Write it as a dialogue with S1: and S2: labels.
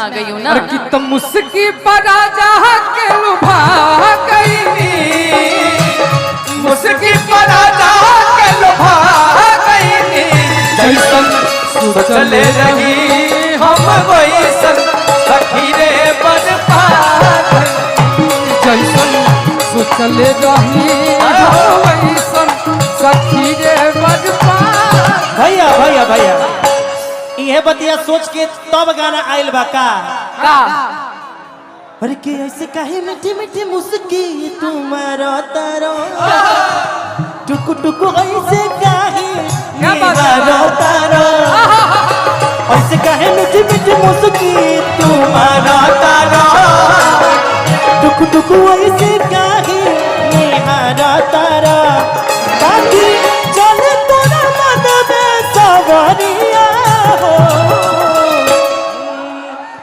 S1: आ गई हूँ ना।
S2: और कि तुम मुस्की पर राजा के लुभा गई, मुस्की पर राजा के लुभा गई। जैसन सोचले रही हम वैसन सखी रे बन पा गई, जैसन सोचले रही हम वैसन सखी रे बन पा।
S3: भैया भैया भैया ये बतिया सोच के तब गाना आयल बा का अरे के ऐसे काहे मीठी मीठी मुस्की तुम्हारा तारो टुकु टुकु ऐसे काहे मेरा तारो ऐसे काहे मीठी मीठी मुस्की तुम्हारा तारो टुकु टुकु ऐसे काहे